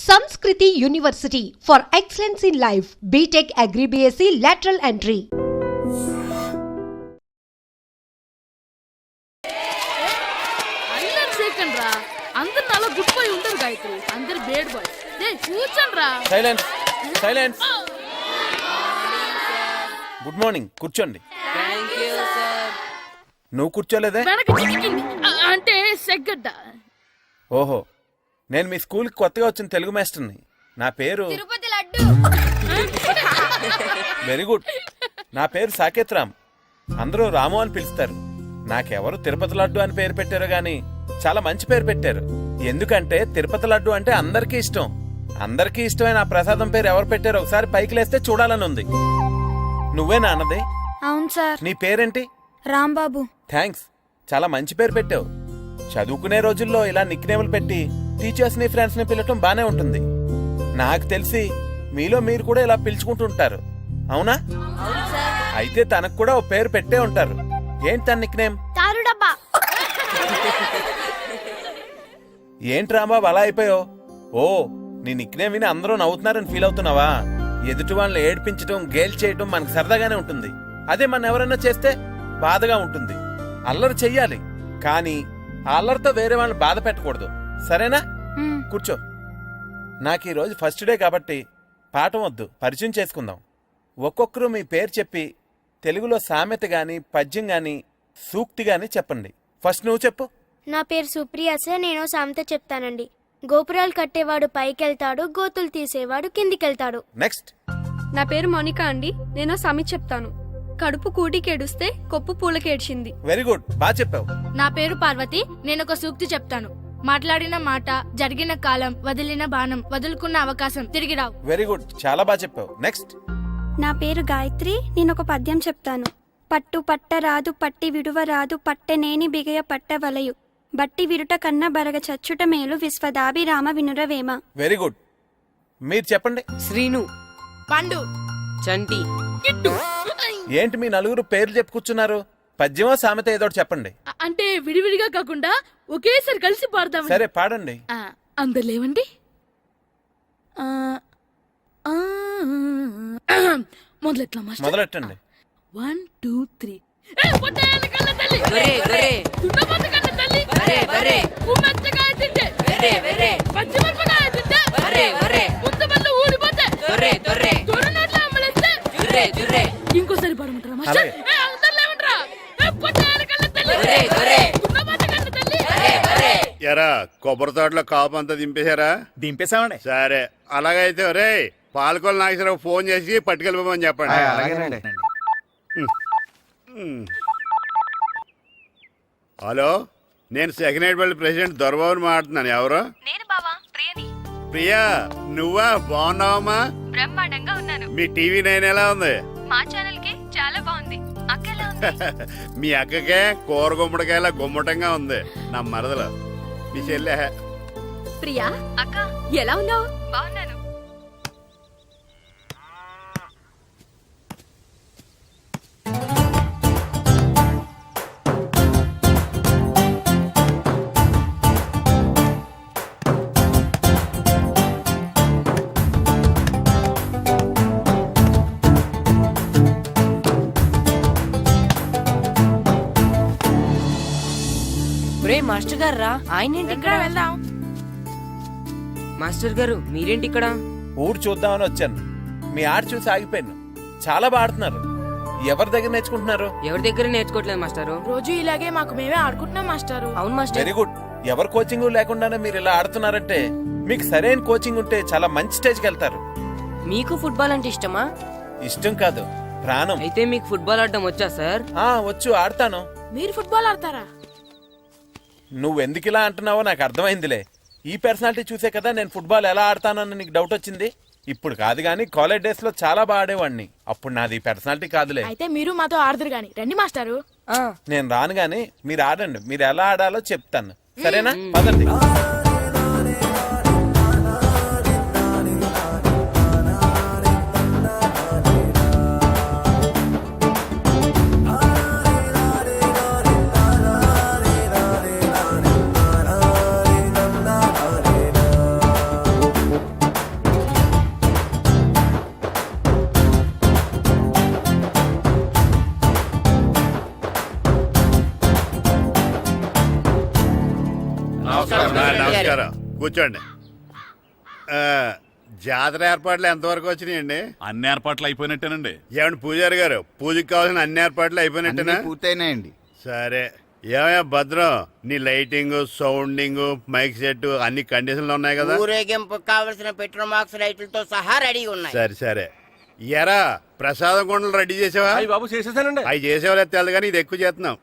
Sanskriti University for excellence in life. BTech Agri BSc lateral entry. అందరు నాలో good bye ఉంటారు గాయత్రి, అందరు bad boy. కూర్చోండ్రా. Silence silence. గుడ్ మార్నింగ్, కూర్చోండి. నువ్వు కూర్చోలేదే? అంటే సెగ్గడ్డ. ఓహో, నేను మీ స్కూల్కి కొత్తగా వచ్చిన తెలుగు మాస్టర్ని. నా పేరు తిరుపతి లడ్డు. Very good. నా పేరు సాకేత్ రామ్. అందరూ రాము అని పిలుస్తారు. నాకెవరు తిరుపతి లడ్డు అని పేరు పెట్టారో గాని చాలా మంచి పేరు పెట్టారు. ఎందుకంటే తిరుపతి లడ్డు అంటే అందరికీ ఇష్టం. అందరికీ ఇష్టమైన ఆ ప్రసాదం పేరు ఎవరు పెట్టారో ఒకసారి పైకి లేస్తే చూడాలని ఉంది. నువ్వేనా అన్నది? అవును సార్. నీ పేరేంటి? రాంబాబు. థ్యాంక్స్, చాలా మంచి పేరు పెట్టావు. చదువుకునే రోజుల్లో ఇలా నిక్నేములు పెట్టి టీచర్స్ ని ఫ్రెండ్స్ ని పిలవటం బానే ఉంటుంది. నాకు తెలిసి మీలో మీరు కూడా ఇలా పిలుచుకుంటుంటారు, అవునా? అయితే తనకు కూడా ఓ పేరు పెట్టే ఉంటారు. ఏంటి తన నిక్నేమ్? తారుడబ్బా. ఏంటి రాంబాబు అలా అయిపోయావు? ఓ, నీ నిక్నేమ్ విని అందరూ నవ్వుతున్నారని ఫీల్ అవుతున్నావా? ఎదుటి వాళ్ళని ఏడ్పించడం, గేల్ చేయడం మనకు సరదాగానే ఉంటుంది. అదే మన ఎవరన్నా చేస్తే బాధగా ఉంటుంది. అల్లరి చెయ్యాలి, కానీ ఆ అల్లరితో వేరే వాళ్ళని బాధ పెట్టకూడదు, సరేనా? కూర్చో. నాకు ఈరోజు ఫస్ట్ డే కాబట్టి పాఠం వద్దు, పరిచయం చేసుకుందాం. ఒక్కొక్కరు మీ పేరు చెప్పి తెలుగులో సామెత గాని, పద్యం గాని, సూక్తి గాని చెప్పండి. ఫస్ట్ నువ్వు చెప్పు. నా పేరు సుప్రియ సార్. నేను సామెత చెప్తానండి. గోపురాలు కట్టేవాడు పైకెళ్తాడు, గోతులు తీసేవాడు కిందికెళ్తాడు. నెక్స్ట్. నా పేరు మోనికా అండి. నేను సామెత చెప్తాను. కడుపు కూటికేడుస్తే కొప్పు పూలకేడ్చింది. వెరీ గుడ్, బాగా చెప్పావు. నా పేరు పార్వతి. నేను ఒక సూక్తి చెప్తాను. మాట్లాడిన మాట, జరిగిన కాలం, వదిలిన బాణం, వదులుకున్న అవకాశం తిరిగి రావు. వెరీ గుడ్, చాలా బాగా చెప్పావు. నెక్స్ట్. నా పేరు గాయత్రి. నేను ఒక పద్యం చెప్తాను. పట్టు పట్టరాదు, పట్టి విడువరాదు, పట్టెనేని బిగయ పట్టవలయు, బట్టి విరుట కన్నా బరగ చచ్చుట మేలు, విశ్వదాభిరామ వినురవేమ. Very good. మీరు చెప్పండి. శ్రీను, పండు, చంటి, కిట్టు. ఏంటి మీ నలుగురు పేర్లు చెప్పుకున్నారు? పద్యమో సామెత ఏదో చెప్పండి. అంటే విడివిడిగా కాకుండా ఒకేసారి కలిసి పాడతాం. సరే, పాడండి. అందరు లేవండి. మొదలెట్టండి. 1 2 3. ఇంకోసారి పాడమంటారా మాస్టర్? ఎరా కొబ్బరి తోటలో కాపు అంతా దింపేశారా? దింపేశామండి. సరే, అలాగైతే రే పాలకొల నాగేశ్వరరావు ఫోన్ చేసి పట్టుకెళ్ళిపోమని చెప్పండి. హలో, నేను సెకండ్ హెడ్ బల్లి ప్రెసిడెంట్ దొరబాబుని మాట్లాడుతున్నాను. ఎవరు? నేను బావా, ప్రియని. ప్రియా, నువ్వా? బాగున్నావమ్మా? బ్రహ్మాండంగా ఉన్నాను. మీ టీవీ 9 ఎలా ఉంది? మా ఛానల్ కి చాలా బాగుంది. అక్క ఎలా ఉంది? మీ అక్కకే కూర గుమ్మడికాయలా గుమ్మటంగా ఉంది. నా మరదలు మీ చెల్లె. ప్రియా అక్క ఎలా ఉన్నావు? బాగున్నాను. మాస్టర్ గారు రా. ఆయనేంటి ఇక్కడ? వెళ్దాం. మాస్టర్ గారు మీరేంటి ఇక్కడ? ఊరు చూద్దామని వచ్చాను. మీ ఆట చూసి ఆగిపోయాను. చాలా బాగా ఆడుతున్నారు. ఎవరి దగ్గర నేర్చుకుంటున్నారు? ఎవరి దగ్గర నేర్చుకోవట్లేదు మాస్టారు. రోజు ఇలాగే మాకు మేమే ఆడుకుంటున్నాం మాస్టారు. అవును మాస్టర్. Very good. ఎవరు కోచింగ్ లేకుండానే మీరు ఇలా ఆడుతున్నారంటే మీకు సరైన కోచింగ్ ఉంటే చాలా మంచి స్టేజ్కి వెళ్తారు. మీకు ఫుట్బాల్ అంటే ఇష్టమా? ఇష్టం కాదు, ప్రాణం. అయితే మీకు ఫుట్బాల్ ఆడడం వచ్చా సార్? వచ్చు, ఆడతాను. మీరు ఫుట్బాల్ ఆడతారా? నువ్వెందుకు ఇలా అంటున్నావో నాకు అర్థమైందిలే. ఈ పర్సనాలిటీ చూసే కదా నేను ఫుట్బాల్ ఎలా ఆడతానని నీకు డౌట్ వచ్చింది. ఇప్పుడు కాదు గానీ కాలేజ్ డేస్ లో చాలా బాగా ఆడేవాడిని. అప్పుడు నాది పర్సనాలిటీ కాదులే. అయితే మీరు మాతో ఆడదురు గాని రండి మాస్టారు. నేను రాను గానీ మీరు ఆడండి. మీరు ఎలా ఆడాలో చెప్తాను, సరేనా? పదండి. కూర్చోండి. జాతర ఏర్పాట్లు ఎంతవరకు వచ్చినాయండి? అన్ని ఏర్పాట్లు అయిపోయినట్టేనండి. ఏమండి పూజారి గారు, పూజకి కావాల్సిన అన్ని ఏర్పాట్లు అయిపోయినట్టేనా? పూర్తయినాయండి. సరే. ఏమయ్యా భద్రం, నీ లైటింగ్, సౌండింగ్, మైక్ సెట్ అన్ని కండిషన్లు ఉన్నాయి కదా? ఊరేగింపు కావలసిన పెట్రోల్ మార్క్స్ లైట్లతో సహా రెడీ ఉన్నాయి. సరే సరే. ఎరా ప్రసాదం కొండలు రెడీ చేసావా? బాబు చేసేసానండి. అవి చేసేవాళ్ళు తెలదు కానీ ఇది ఎక్కువ చేస్తున్నాం.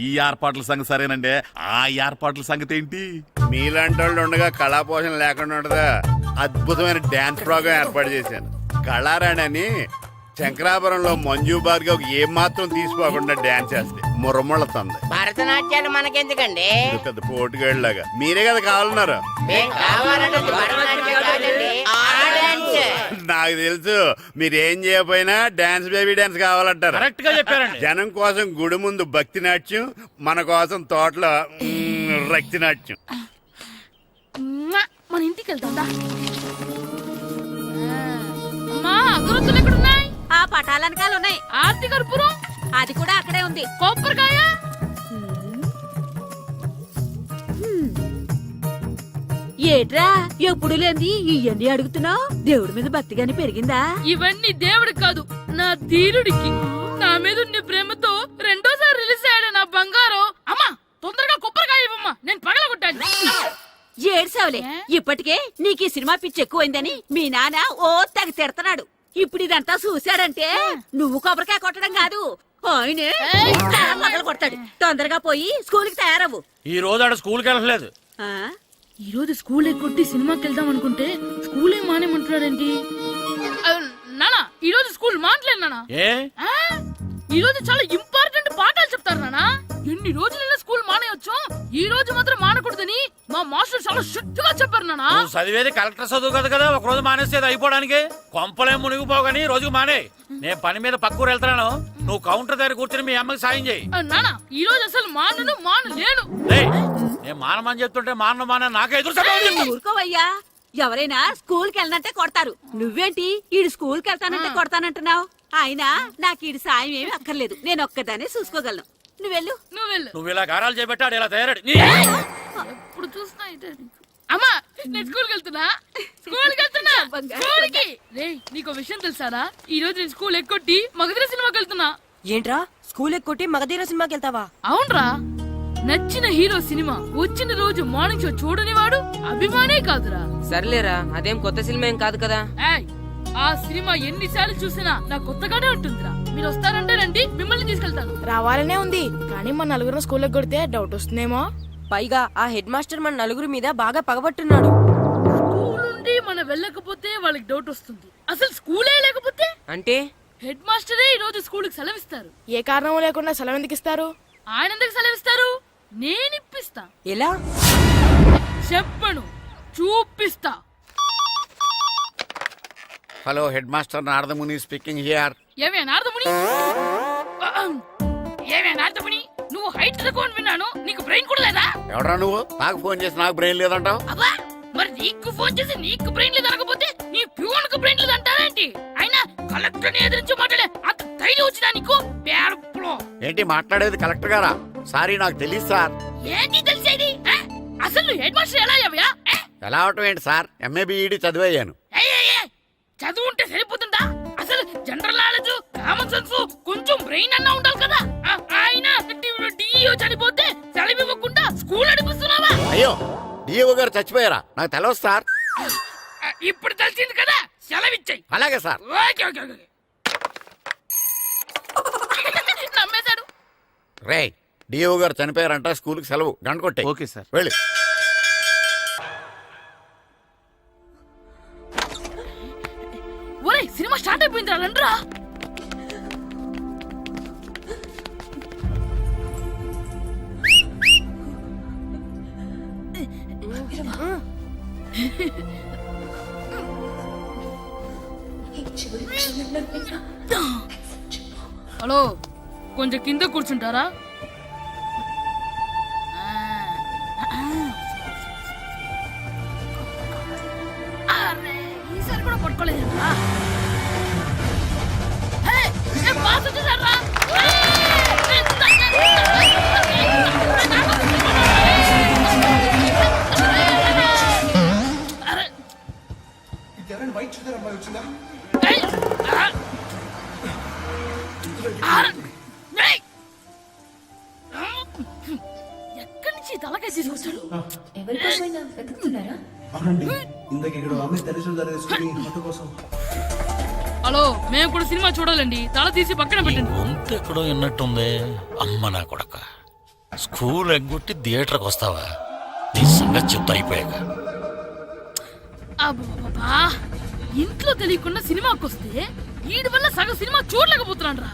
ఈ ఏర్పాట్ల సంగతి సరేనండి, ఆ ఏర్పాట్ల సంగతి ఏంటి? మీలాంటి వాళ్ళు ఉండగా కళాపోషణ లేకుండా ఉండదా? అద్భుతమైన డాన్స్ ప్రోగ్రాం ఏర్పాటు చేశాను. కళారాణి అని శంకరాపురంలో మంజు భార్గవ్ ఏం మాత్రం తీసుకోకుండా డాన్స్ చేస్తే మురముళ్ళతుంది. భరతనాట్యాలు మనకెందుకండి? పెద్ద పోటుగాళ్ళలాగా మీరే కదా కావాలన్నారు. నాకు తెలుసు మీరేం చేయకపోయినా డాన్స్ బేబీ డాన్స్ కావాలంటారు. కరెక్ట్ గా చెప్పారండి. జనం కోసం గుడి ముందు భక్తి నాట్యం, మన కోసం తోటలో రక్తి నాట్యం. మన ఇంటికి వెళ్తుందా? అమ్మా అగరొత్తులు ఎక్కడున్నాయి? ఆ పటాలనకాలు ఉన్నాయి. ఆర్తి కర్పూరం అది కూడా అక్కడే ఉంది. కొబ్బరికాయ ఏట్రా ఎప్పుడు లేని ఇవన్నీ అడుగుతున్నావు? దేవుడి మీద భక్తి గాని పెరిగిందా? ఇవన్నీ దేవుడికి కాదు, నా ధీరుడికి. నా మీద ఉండే ప్రేమతో రెండోసారి రిలీజ్ అయ్యాడు నా బంగారం. అమ్మా తొందరగా కొబ్బరికాయ ఇవ్వమ్మా, నేను పగలగొట్టాను. ఏడ్సావులే, ఇప్పటికే నీకు ఈ సినిమా పిచ్చి ఎక్కువైందని మీ నాన్న ఓ తెగ తిడతాడు. ఇప్పుడు ఇదంతా చూశాడంటే నువ్వు కొబ్బరికాయ కొట్టడం కాదు, ఆయనే పగల కొడతాడు. తొందరగా పోయి స్కూల్ కి తయారవు. ఈ రోజు ఆడ స్కూల్కి వెళ్ళలేదు. ఈ రోజు స్కూల్ ఎక్కొట్టి సినిమాకి వెళ్దాం అనుకుంటే స్కూల్ ఏం మానేమంటున్నాడేంటి? నానా ఈ రోజు స్కూల్ మానట్లేదు నానా. ఈ రోజు చాలా ఇంపార్టెంట్ పాఠాలు చెప్తారు నానా. ఎన్ని రోజులైనా స్కూల్ మానేయొచ్చు, ఈ రోజు మాత్రం మానకూడదని మా మాస్టర్ చాలా స్ట్రిక్ట్ గా చెప్పారు నానా. చదివేది కలెక్టర్ చదువు కదా కదా, ఒక రోజు మానేసేది అయిపోవడానికి. కొంపలేం మునిగిపోగాని రోజుకు మానే. నేను పని మీద పక్కూరు వెళ్తాను, నువ్వు కౌంటర్ దగ్గర కూర్చొని మీ అమ్మకి సాయం చేయి. నానా ఈ రోజు అసలు మానలేను. నేను మానమని చెప్తుంటే మాన నాకే ఎదురు. ఊరుకోవయ్యా, ఎవరైనా స్కూల్ కి వెళ్ళనంటే కొడతారు. నువ్వేంటి ఈడు స్కూల్ కి వెళ్తానంటే కొడతానంటున్నావు? అయినా నాకు ఈడు సాయం ఏమి అక్కర్లేదు, నేను ఒక్కదాన్ని చూసుకోగలను. నువ్వెళ్ళు. నువ్వు ఇలా గారాలు చేపెట్టాడు ఇలా తయారాడు. ఎప్పుడు చూసినా ఇదే. అమ్మా నేను స్కూల్కి వెళ్తున్నా. స్కూల్కి రేయ్, నీకు విషయం తెలుసారా? ఈ రోజు నేను స్కూల్ ఎక్కొట్టి మగధీర సినిమాకి వెళ్తున్నా. ఏంట్రా స్కూల్ ఎక్కొట్టి మగధీర సినిమాకి వెళ్తావా? అవునరా, నచ్చిన హీరో సినిమా వచ్చిన రోజు మార్నింగ్ షో చూడని వాడు అభిమానే కాదురా. సర్లేరా, అదేం కొత్త సినిమా ఏం కాదు కదా. ఏయ్, ఆ సినిమా ఎన్నిసార్లు చూసినా నాకు కొత్తగానే ఉంటుందిరా. మీరు వస్తారంటే రండి, మిమ్మల్ని తీసుకెళ్తాను. రావాలనే ఉంది కానీ మన నలుగురు స్కూల్లో కొడితే డౌట్ వస్తుందేమో. పైగా ఆ హెడ్ మాస్టర్ మన నలుగురి మీద బాగా పగబట్టున్నాడు. స్కూల్ నుండి మనం వెళ్ళకపోతే వాళ్ళకి డౌట్ వస్తుంది. అసలు స్కూలే లేకపోతే అంటే హెడ్ మాస్టరే ఈ రోజు స్కూల్ కి సెలవిస్తారు. ఏ కారణం లేకుండా సెలవు ఎందుకు ఇస్తారు? ఆయన ఎందుకు సెలవిస్తారు? నేను ఇప్పిస్తా. ఎలా చెప్పను, చూపిస్తా. Hello, head master Naradamuni speaking here. ఏమే నారదముని, నువ్వు హైట్ రికార్డ్ విన్నాను, నీకు బ్రెయిన్ కూడా లేదా? ఎవడా నువ్వు? నాకు ఫోన్ చేసి నాకు బ్రెయిన్ లేదంటావు? అబ్బా, మరి నీకు ఫోన్ చేసి నీకు బ్రెయిన్ లేదు అనకపోతే నీ ప్యూన్ కు బ్రెయిన్ లేదు అంటారేంటి? అయినా కలెక్టర్ ని ఎదిరించి మాట్లాడే అంత ధైర్యం వచ్చినా నీకు? ఏంటి మాట్లాడేది? కలెక్టర్ గారా? సారీ, నాకు తెలియదు సార్. ఏంటి తెలిసేది? అసలు నువ్వు హెడ్ మాస్టర్ ఎలా అయ్యావా? ఎలా అవటం ఏంటి సార్? MA B Ed చదివయ్యాను. చదువు ఉంటే సరిపోతుందా? అసలు జనరల్ నాలెడ్జ్, కామన్ సెన్స్, కొంచెం బ్రెయిన్ అన్నా ఉండాలి కదా. ఆయన డిఇఓ చనిపోతే సెలవు ఇవ్వకుండా స్కూల్ నడిపిస్తున్నావా? అయ్యో, డిఓ గారు చచ్చిపోయారా? నాకు తెలియదు సార్. ఇప్పుడు తెలిసింది కదా, సెలవిచ్చాయి. అలాగే సార్. నమ్మేశాడు. రే, డిఓ గారు చనిపోయారంట, స్కూల్కి సెలవు, గంట కొట్టే. Okay sir. వెళ్ళి. ఒరేయ్, సినిమా స్టార్ట్ అయిపోయింది రండ్రా. హలో, కొంచెం కింద కూర్చుంటారా? ఈసారి కూడా పట్టుకోలేదంటా. ఏయ్! ఏయ్! ఎక్కడి నుంచి తలకాయ తీసుకొచ్చాడు? హలో, మేము కూడా సినిమా చూడాలండి. తల తీసి పక్కన పెట్టండి. గొంతు ఎక్కడో విన్నట్టుంది. అమ్మ నా కొడక, స్కూల్ ఎగ్గొట్టి థియేటర్కి వస్తావా? నీ సంగతి చెప్తా అయిపోయాక. అబ్బా, ఇంట్లో తెలియకుండా సినిమాకి వస్తే వీడి వల్ల సగం సినిమా చూడలేకపోతున్నాను రా.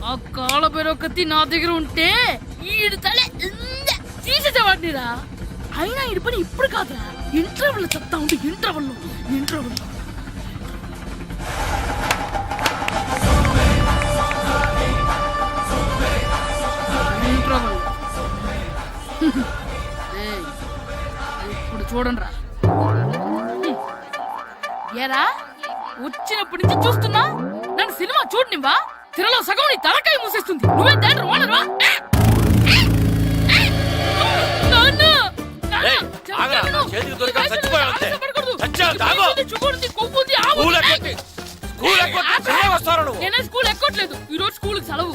ఆ కాళ్ళ బెరొకతి నా దగ్గర ఉంటే ఈడు తలే తీసేసేవాడిని రా. అయినా ఈడి పని ఇప్పుడు కాదురా, ఇంటర్వెల్ చెప్తా ఉంటే ఇంటర్వెల్ ఇప్పుడు చూడండి రా. ఏరా, వచ్చినప్పటి నుంచి చూస్తున్నా నన్ను సినిమా చూడనివ్వా? తిరలో సగం నీ తలకాయ మూసేస్తుంది. నువ్వే థియేటర్ ఓనర్వా? నేనే స్కూల్ ఎక్కట్లేదు. ఈ రోజు స్కూల్ సెలవు.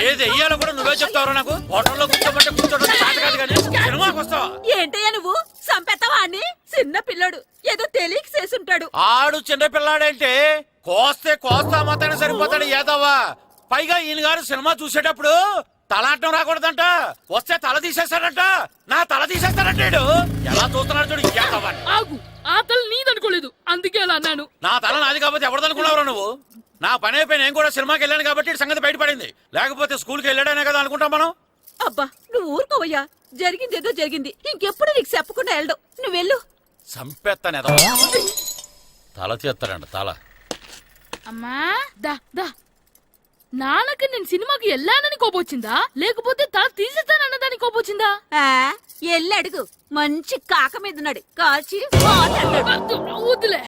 ఏది వెయ్యాలో కూడా నువ్వే చెప్తావు. నాకు హోటల్లో కూర్చోబట్టే కూర్చోడం సినిమాకి వస్తావా? ఏంటయ్యా నువ్వు సంపెత్తవా అని? చిన్న పిల్లడు ఏదో తెలియక చేసుంటాడు. ఆడు చిన్న పిల్లాడంటే కోస్తే కోస్తా మాత్రమే సరిపోతాడు ఏదవ్వా. పైగా ఈయన గారు సినిమా చూసేటప్పుడు తలాటం రాకూడదంట. వస్తే తల తీసేస్తాడంట. నా తల తీసేస్తాడంటాడు. ఎలా చూస్తున్నాడు చూడు. ఏదవ్వా, ఆగు. ఆ తల నీదనుకోలేదు, అందుకే అలా అన్నాను. నా తల నాది కాబట్టి ఎవరిదనుకున్నావురా నువ్వు? నా పని అయిపోయి నేను కూడా సినిమాకి వెళ్ళాను కాబట్టి ఈ సంగతి బయటపడింది. లేకపోతే స్కూల్కి వెళ్ళాడనే కదా అనుకుంటాం మనం. అబ్బా నువ్వు ఊరుకోవయ్యా. జరిగిందేదో జరిగింది. ఇంకెప్పుడు నీకు చెప్పకుండా వెళ్ళడు. నువ్వు వెళ్ళు. సంపెత్తాను ఎద తల తీస్తాడంట తల. అమ్మా దా దా. నాన్నకి నేను సినిమాకి వెళ్ళానని కోపొచ్చిందా, లేకపోతే తల తీసేస్తానన్నదాని కోపొచ్చిందా? ఎల్లి అడుగు. మంచి కాక మీద ఉన్నాడు. కాల్చి వద్దులే.